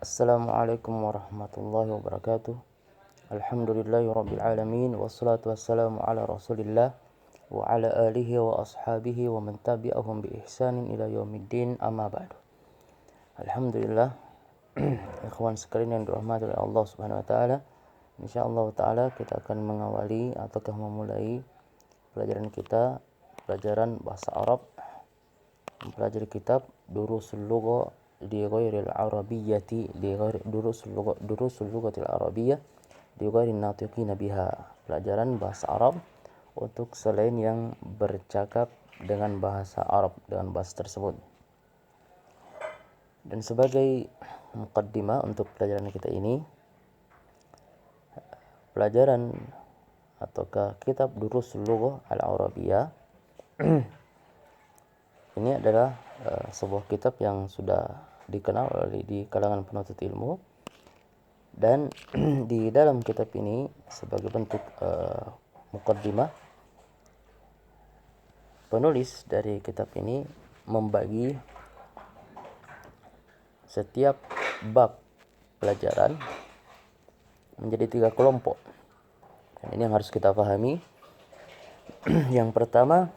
Assalamualaikum warahmatullahi wabarakatuh. Alhamdulillahirabbil alamin wassalatu wassalamu ala Rasulillah wa ala alihi wa ashabihi wa man tabi'ahum bi ihsanin ila yaumiddin, amma ba'du. Alhamdulillah, ikhwan sekalian yang dirahmati oleh Allah Subhanahu wa taala. Insyaallah taala kita akan mengawali ataukah memulai pelajaran kita, pelajaran bahasa Arab, mempelajari kitab Durusul Lugha di ghairil arabiyyati durusul lughatil arabiyyah di ghairin natiqina biha, pelajaran bahasa Arab untuk selain yang bercakap dengan bahasa Arab, dengan bahasa tersebut. Dan sebagai muqaddimah untuk pelajaran kita ini, pelajaran ataukah kitab Durusul Lugha al-Arabiyyah ini adalah sebuah kitab yang sudah dikenal di kalangan penuntut ilmu, dan di dalam kitab ini sebagai bentuk muqaddimah, penulis dari kitab ini membagi setiap bab pelajaran menjadi 3 kelompok. Dan ini yang harus kita pahami. Yang pertama,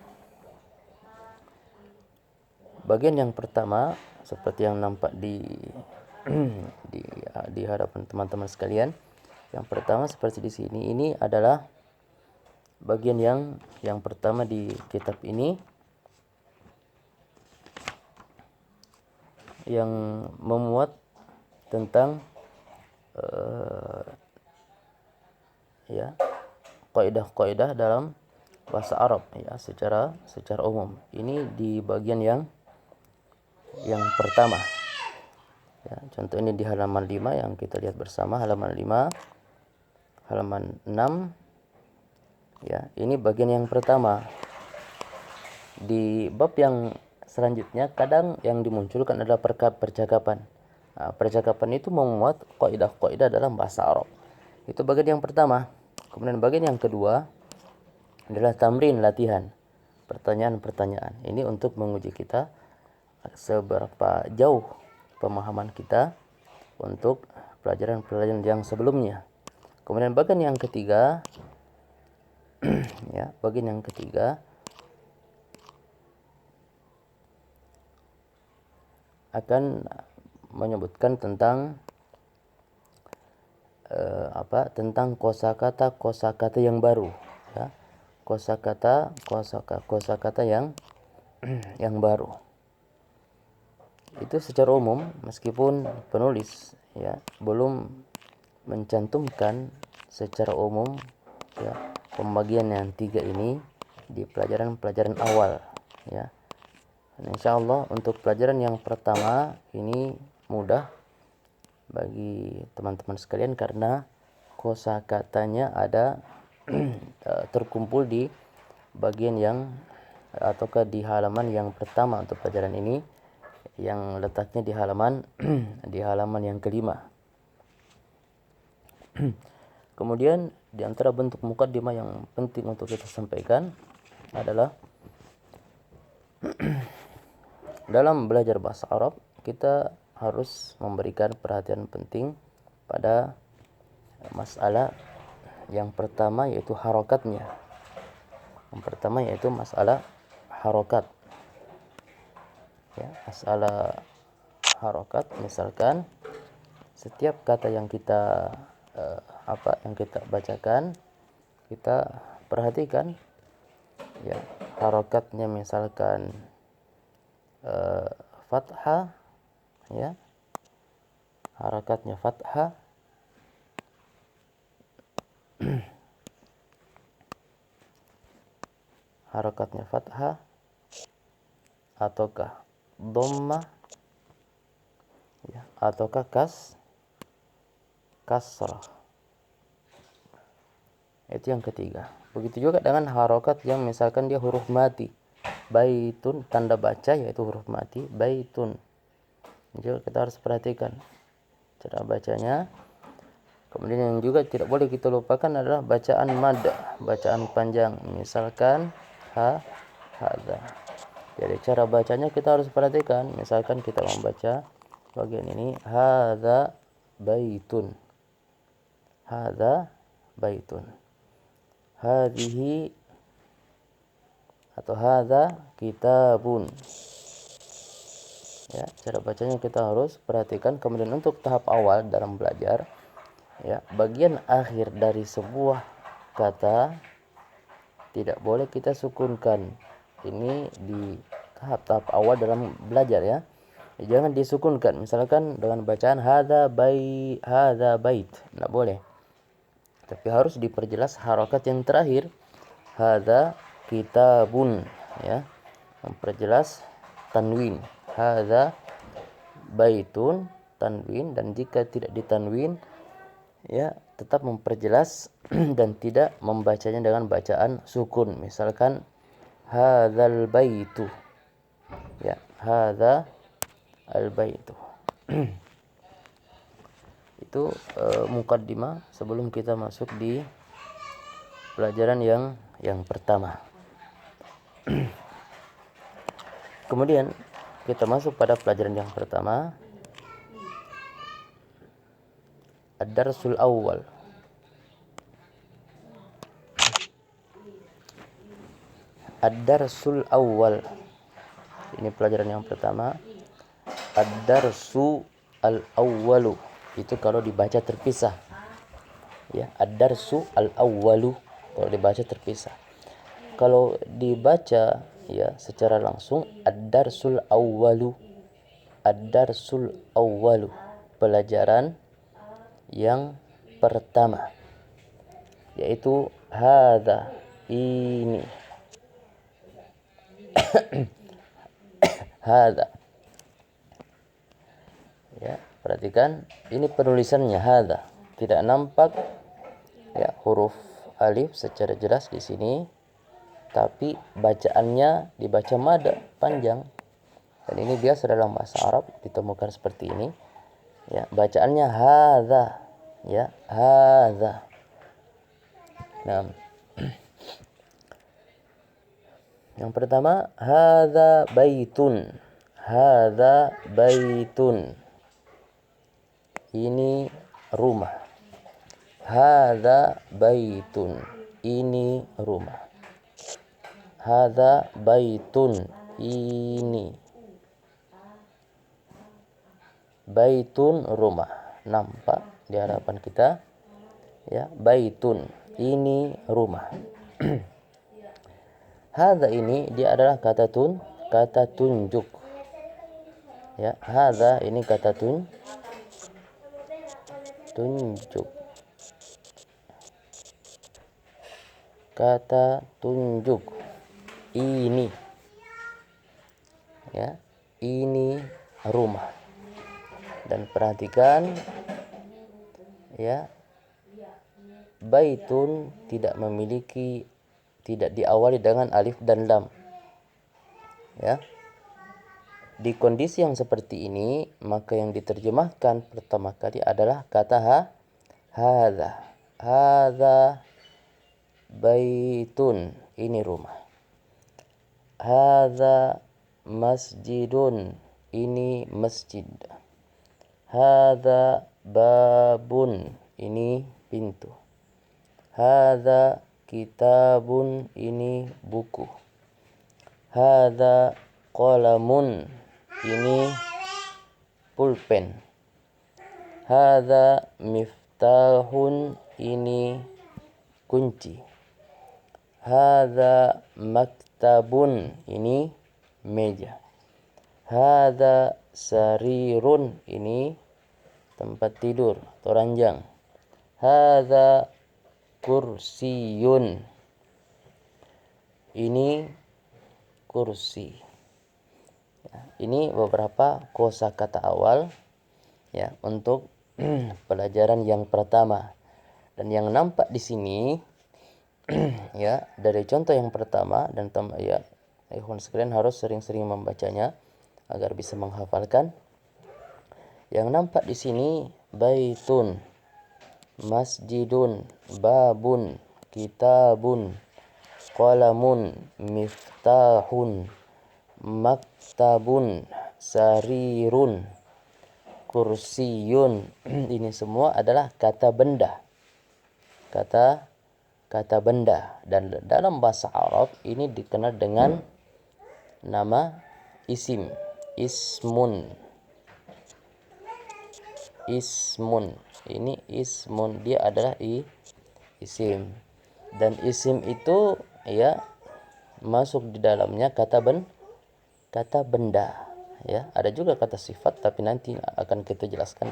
bagian yang pertama seperti yang nampak di hadapan teman-teman sekalian. Yang pertama seperti di sini, ini adalah bagian yang pertama di kitab ini, yang memuat tentang kaidah-kaidah dalam bahasa Arab secara umum. Ini di bagian yang pertama. Contoh ini di halaman 5 yang kita lihat bersama, halaman 5, halaman 6. Ini bagian yang pertama. Di bab yang selanjutnya kadang yang dimunculkan adalah percakapan. Percakapan itu memuat kaidah-kaidah dalam bahasa Arab. Itu bagian yang pertama. Kemudian bagian yang kedua adalah tamrin, latihan, pertanyaan-pertanyaan. Ini untuk menguji kita seberapa jauh pemahaman kita untuk pelajaran-pelajaran yang sebelumnya. Kemudian bagian yang ketiga bagian yang ketiga akan menyebutkan tentang tentang kosakata yang baru, kosakata yang baru. Itu secara umum, meskipun penulis belum mencantumkan secara umum pembagian yang 3 ini di pelajaran-pelajaran awal. Dan insyaallah untuk pelajaran yang pertama ini mudah bagi teman-teman sekalian karena kosakatanya ada terkumpul di bagian ataukah di halaman yang pertama untuk pelajaran ini, yang letaknya di halaman yang kelima. Kemudian di antara bentuk muqaddimah yang penting untuk kita sampaikan adalah dalam belajar bahasa Arab kita harus memberikan perhatian penting pada masalah yang pertama, yaitu harokatnya. Yang pertama yaitu masalah harokat. Masalah harokat, misalkan setiap kata yang kita bacakan, kita perhatikan harokatnya, misalkan fathah, harakatnya fathah, harakatnya fathah ataukah dhammah ataukah kasrah. Itu yang ketiga. Begitu juga dengan harokat yang misalkan dia huruf mati. Baitun, tanda baca yaitu huruf mati, baitun. Juga kita harus perhatikan cara bacanya. Kemudian yang juga tidak boleh kita lupakan adalah bacaan mad, bacaan panjang. Misalkan hadza. Jadi cara bacanya kita harus perhatikan. Misalkan kita membaca bagian ini hadza baitun, hadza baitun, hadhihi atau hadza kitabun. Ya, cara bacanya kita harus perhatikan. Kemudian untuk tahap awal dalam belajar, ya, bagian akhir dari sebuah kata tidak boleh kita sukunkan. Ini di tahap-tahap awal dalam belajar, ya. Jangan disukunkan. Misalkan dengan bacaan hadza bait, tidak boleh. Tapi harus diperjelas harokat yang terakhir, hadza kitabun, ya, memperjelas tanwin, hadza baitun, tanwin, dan jika tidak ditanwin, ya, tetap memperjelas dan tidak membacanya dengan bacaan sukun. Misalkan hadzal baitu, ya, hadza al baitu. Itu mukaddimah sebelum kita masuk di pelajaran yang pertama. Kemudian kita masuk pada pelajaran yang pertama, ad-darsul awal. Ad-darsul awal. Ini pelajaran yang pertama. Ad-darsu al-awwalu. Itu kalau dibaca terpisah. Ya, ad-darsu al-awwalu kalau dibaca terpisah. Kalau dibaca, ya, secara langsung, ad-darsul awwalu. Ad-darsul awwalu, pelajaran yang pertama, yaitu hadza, ini. Hadza, ya, perhatikan ini penulisannya hadza, tidak nampak, ya, huruf alif secara jelas di sini, tapi bacaannya dibaca mad panjang. Dan ini biasa dalam bahasa Arab ditemukan seperti ini, ya, bacaannya hadza, ya, hadza. Nah, yang pertama hadza baitun, hadza baitun, ini rumah. Hadza baitun, ini rumah. Hadza baitun, ini. Baitun, rumah. Nampak di hadapan kita, ya, baitun, ini rumah. Hadza ini dia adalah kata tunjuk. Ya, hadza ini kata tunjuk. Kata tunjuk. Ini, ya, ini rumah. Dan perhatikan, ya, baitun tidak diawali dengan alif dan lam, ya. Di kondisi yang seperti ini, maka yang diterjemahkan pertama kali adalah kata hadza. Hadza baitun, ini rumah. Hadza masjidun, ini masjid. Hadza babun, ini pintu. Hadza kitabun, ini buku. Hadza qalamun, ini pulpen. Hadza miftahun, ini kunci. Hadza maktabun, ini meja. Hadza sarirun, ini tempat tidur atau ranjang. Hadza kursiyun, ini kursi. Ya, ini beberapa kosakata awal, ya, untuk pelajaran yang pertama. Dan yang nampak di sini, ya, dari contoh yang pertama, dan ya, ikhwan sekalian harus sering-sering membacanya agar bisa menghafalkan. Yang nampak di sini baitun, masjidun, babun, kitabun, qalamun, miftahun, maktabun, sarirun, kursiyun. Ini semua adalah kata benda. Kata benda. Dan dalam bahasa Arab ini dikenal dengan nama isim. Ismun. Ini ismun, dia adalah isim. Dan isim itu ya masuk di dalamnya kata benda. Ya, ada juga kata sifat, tapi nanti akan kita jelaskan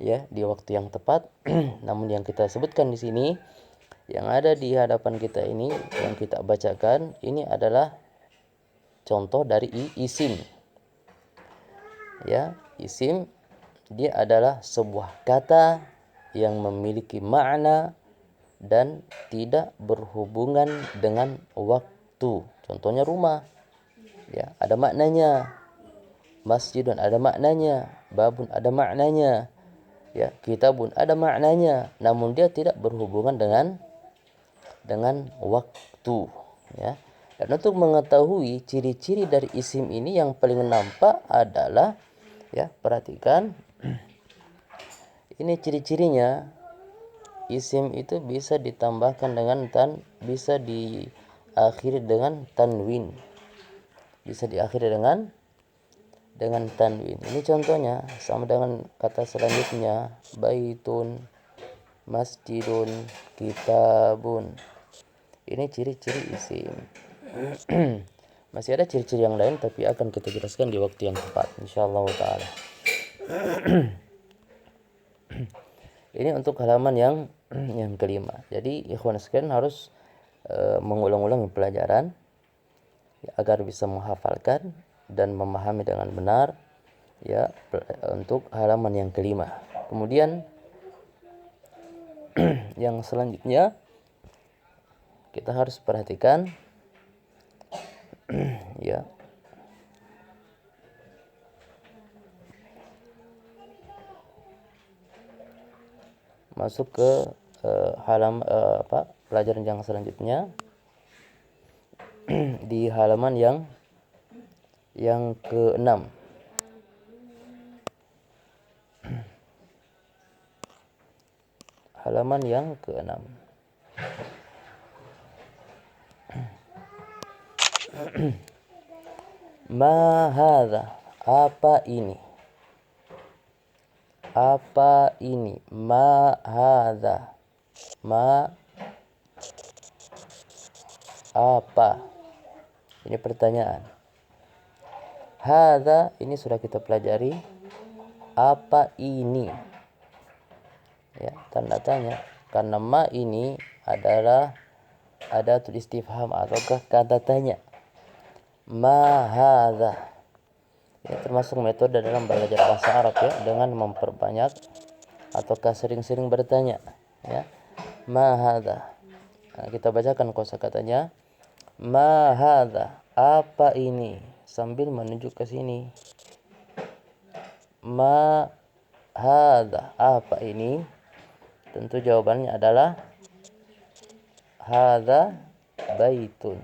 di waktu yang tepat. Namun yang kita sebutkan di sini, yang ada di hadapan kita ini, yang kita bacakan ini adalah contoh dari isim. Ya, isim dia adalah sebuah kata yang memiliki makna dan tidak berhubungan dengan waktu. Contohnya rumah. Ya, ada maknanya. Masjidun ada maknanya, babun ada maknanya. Ya, kitabun ada maknanya, namun dia tidak berhubungan dengan waktu, ya. Dan untuk mengetahui ciri-ciri dari isim ini yang paling nampak adalah, ya, perhatikan. Ini ciri-cirinya. Isim itu bisa ditambahkan dengan bisa diakhiri dengan tanwin. Bisa diakhiri dengan tanwin. Ini contohnya sama dengan kata selanjutnya, baitun, masjidun, kitabun. Ini ciri-ciri isim. Masih ada ciri-ciri yang lain, tapi akan kita jelaskan di waktu yang tepat, insyaallah taala. Ini untuk halaman yang kelima. Jadi ikhwan sekalian harus mengulang-ulang pelajaran agar bisa menghafalkan dan memahami dengan benar, ya, untuk halaman yang kelima. Kemudian yang selanjutnya kita harus perhatikan ya, masuk ke pelajaran yang selanjutnya di halaman yang ke-6. Halaman yang ke-6. Ma hadza, apa ini? Apa ini? Ma hadza. Ma apa? Ini pertanyaan. Hadza ini sudah kita pelajari. Apa ini? Ya, tanda tanya. Karena ma ini adalah adatul istifham ataukah kata tanya. Ma hadza. Ini termasuk metode dalam belajar bahasa Arab, ya, dengan memperbanyak ataukah sering-sering bertanya, ya. Ma hadza. Nah, kita bacakan kosakatanya. Ma hadza, apa ini? Sambil menunjuk ke sini. Ma hadza, apa ini? Tentu jawabannya adalah hadza baitun.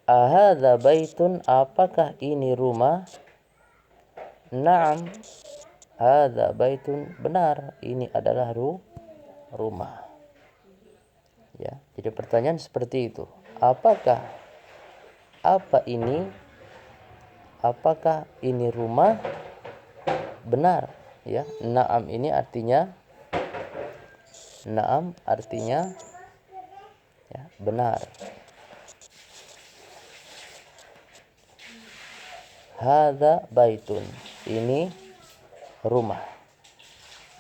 Ahadza baitun, apakah ini rumah? Naam, hadza baitun, benar, ini adalah rumah. Ya, jadi pertanyaan seperti itu. Apakah apa ini? Apakah ini rumah? Benar, ya. Naam ini artinya ya, benar. Hadza baitun, ini rumah.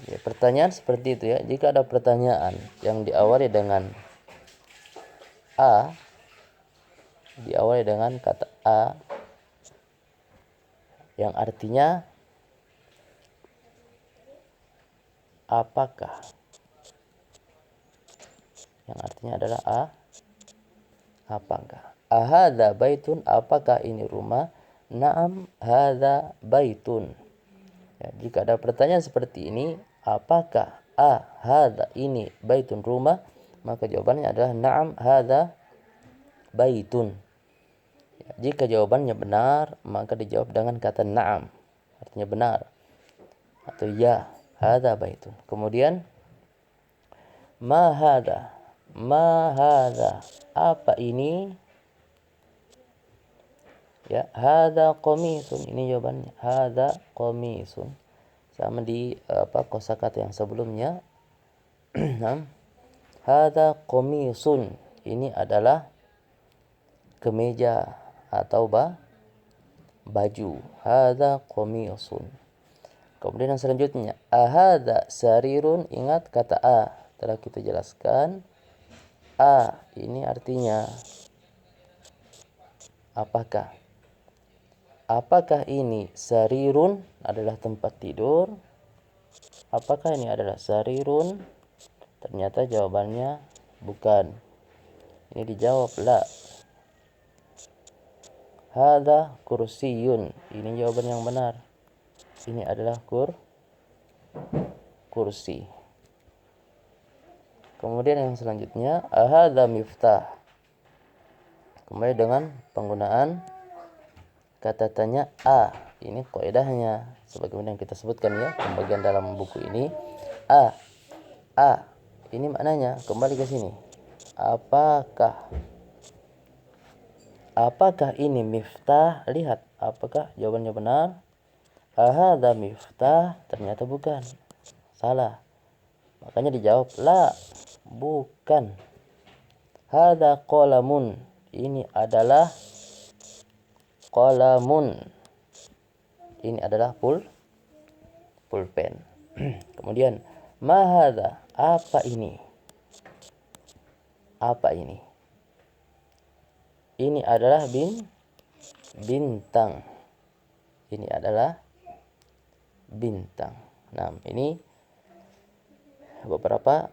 Ya, pertanyaan seperti itu, ya. Jika ada pertanyaan yang diawali dengan a, diawali dengan kata a yang artinya apakah, yang artinya adalah apakah. Ahadza baitun, apakah ini rumah? Naam hadza baitun. Ya, jika ada pertanyaan seperti ini, apakah hadza ini baitun rumah, maka jawabannya adalah naam hadza baitun. Ya, jika jawabannya benar, maka dijawab dengan kata naam, artinya benar. atau ya, hadza baitun. Kemudian ma hadza, apa ini? Ya, hadza qamisun, ini jawabannya, hadza qamisun. Sama di kosakata yang sebelumnya. Hadza qamisun, ini adalah kemeja atau baju. Hadza qamisun. Kemudian yang selanjutnya, ahadza sarirun, ingat kata a telah kita jelaskan. A ini artinya apakah? Apakah ini sarirun adalah tempat tidur? Apakah ini adalah sarirun? Ternyata jawabannya bukan. Ini dijawab la. Hadza kursiyun. Ini jawaban yang benar. Ini adalah kursi. Kemudian yang selanjutnya, ahadza miftah. Kembali dengan penggunaan kata tanya a. Ini kaidahnya sebagaimana yang kita sebutkan ya, pembagian dalam buku ini. A. Ini maknanya kembali ke sini. Apakah ini miftah? Lihat, apakah jawabannya benar? Ahadza miftah, ternyata bukan. Salah. Makanya dijawab la, bukan. Hadza qalamun, ini adalah qalamun. Ini adalah pulpen. Kemudian ma hadza, apa ini? Apa ini? Ini adalah bintang. Ini adalah bintang. Nah, ini beberapa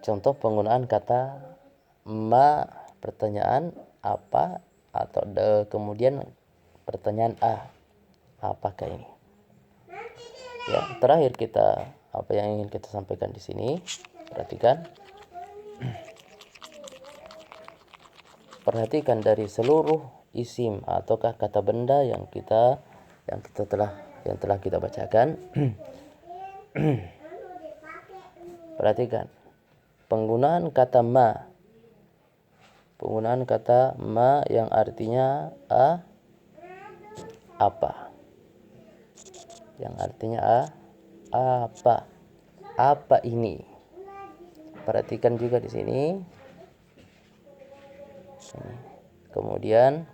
contoh penggunaan kata ma, pertanyaan apa, atau kemudian pertanyaan a, apakah ini? Ya, terakhir kita apa yang ingin kita sampaikan di sini, perhatikan. Perhatikan dari seluruh isim ataukah kata benda yang telah kita bacakan. Perhatikan penggunaan kata ma. Penggunaan kata ma yang artinya apa. Yang artinya apa. Apa ini? Perhatikan juga di sini. Kemudian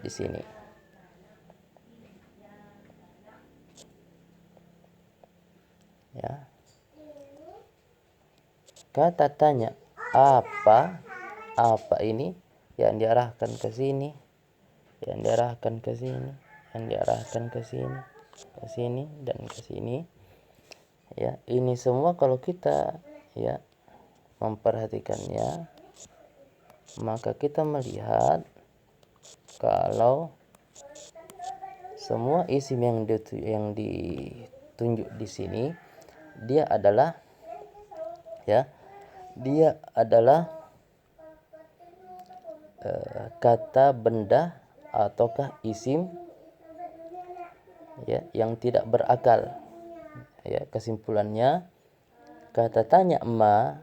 di sini. Ya. Kata tanya apa ini yang diarahkan ke sini, yang diarahkan ke sini, yang diarahkan ke sini dan ke sini. Ya, ini semua kalau kita ya memperhatikannya, maka kita melihat kalau semua isim yang ditunjuk di sini dia adalah kata benda ataukah isim ya yang tidak berakal. Ya, kesimpulannya kata tanya ma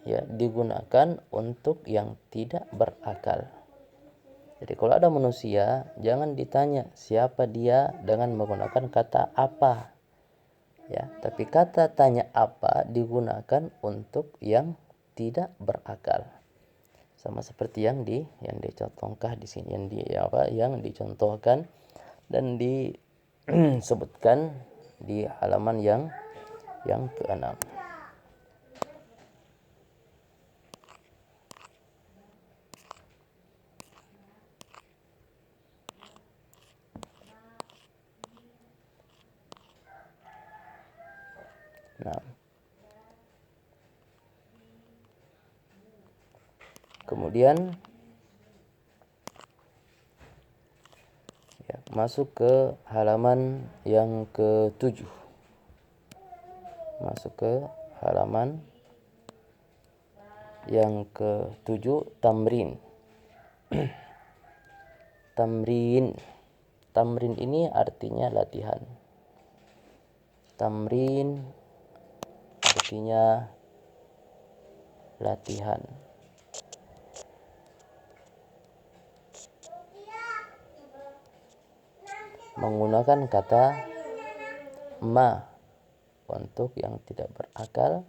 ya digunakan untuk yang tidak berakal. Jadi kalau ada manusia, jangan ditanya siapa dia dengan menggunakan kata apa. Ya, tapi kata tanya apa digunakan untuk yang tidak berakal. Sama seperti yang dicontohkan di sini, yang dicontohkan dan disebutkan di halaman yang ke-6. Nah, kemudian ya, masuk ke halaman yang ke-7. Masuk ke halaman yang ke-7, tamrin. Tamrin ini artinya latihan. Tamrin artinya latihan. Menggunakan kata ma untuk yang tidak berakal,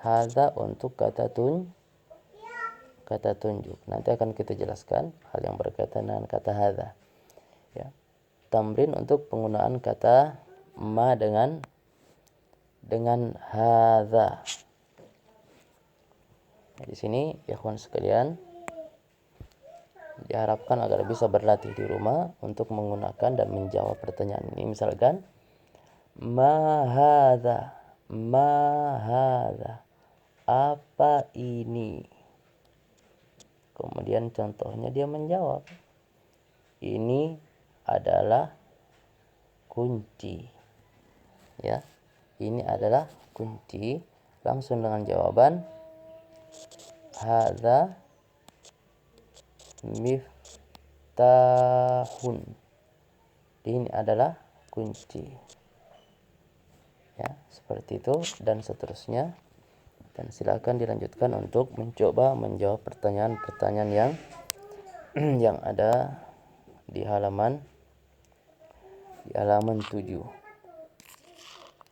hadza untuk kata tunjuk. Nanti akan kita jelaskan hal yang berkaitan dengan kata hadza. Ya. Tamrin untuk penggunaan kata ma dengan hadza. Nah, di sini ya kawan sekalian, diharapkan agar bisa berlatih di rumah untuk menggunakan dan menjawab pertanyaan ini. Misalkan ma hadza, apa ini? Kemudian contohnya dia menjawab, ini adalah kunci. Ya, ini adalah kunci. Langsung dengan jawaban hadza miftahun. Ini adalah kunci. Ya, seperti itu dan seterusnya. Dan silakan dilanjutkan untuk mencoba menjawab pertanyaan-pertanyaan yang yang ada di halaman 7.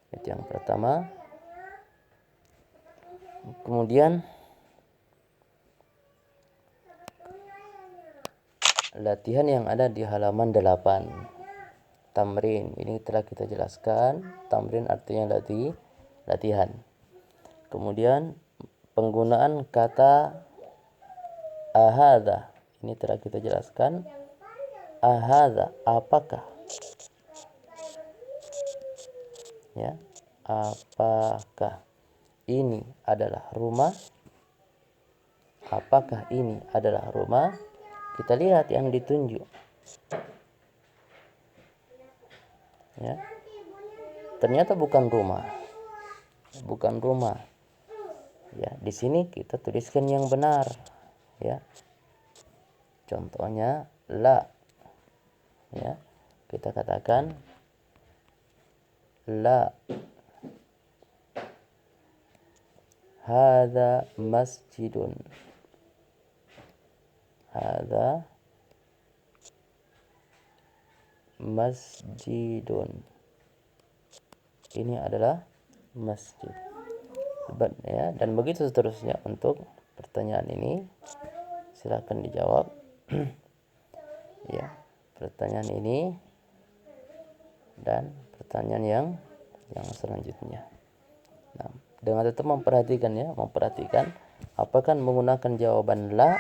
Itu yang pertama. Kemudian latihan yang ada di halaman 8. Tamrin, ini telah kita jelaskan. Tamrin artinya latihan. Kemudian penggunaan kata ahadza, ini telah kita jelaskan. Ahadza, apakah? Ya, apakah ini adalah rumah? Apakah ini adalah rumah? Kita lihat yang ditunjuk. Ya. Ternyata bukan rumah. Bukan rumah. Ya, di sini kita tuliskan yang benar, ya. Contohnya la. Ya. Kita katakan la hadza masjidun. Hadza masjidun. Ini adalah masjid. Ya, dan begitu seterusnya untuk pertanyaan ini. Silakan dijawab. Ya, pertanyaan ini dan pertanyaan yang selanjutnya. Nah, dengan tetap memperhatikan apakah menggunakan jawaban la,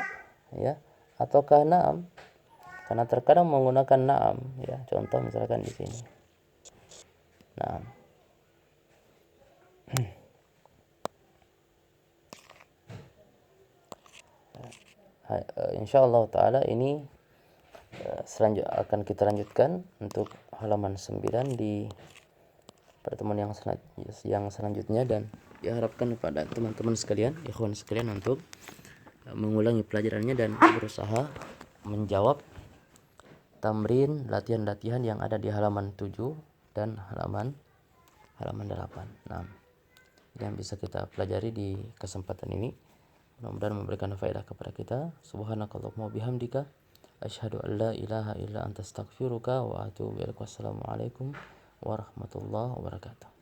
ya, ataukah na'am. Karena terkadang menggunakan na'am, ya. Contoh misalkan di sini. Na'am. Insyaallah taala ini akan kita lanjutkan untuk halaman 9 di pertemuan yang selanjutnya, dan diharapkan pada teman-teman sekalian, ikhwan sekalian, untuk mengulangi pelajarannya dan berusaha menjawab tamrin latihan-latihan yang ada di halaman 7 dan halaman 8. Nah, yang bisa kita pelajari di kesempatan ini mudah-mudahan memberikan faedah kepada kita. Subhanakallahumma bihamdika asyhadu an la ilaha illa anta astaghfiruka wa atubu ilaik. Wassalamualaikum warahmatullahi wabarakatuh.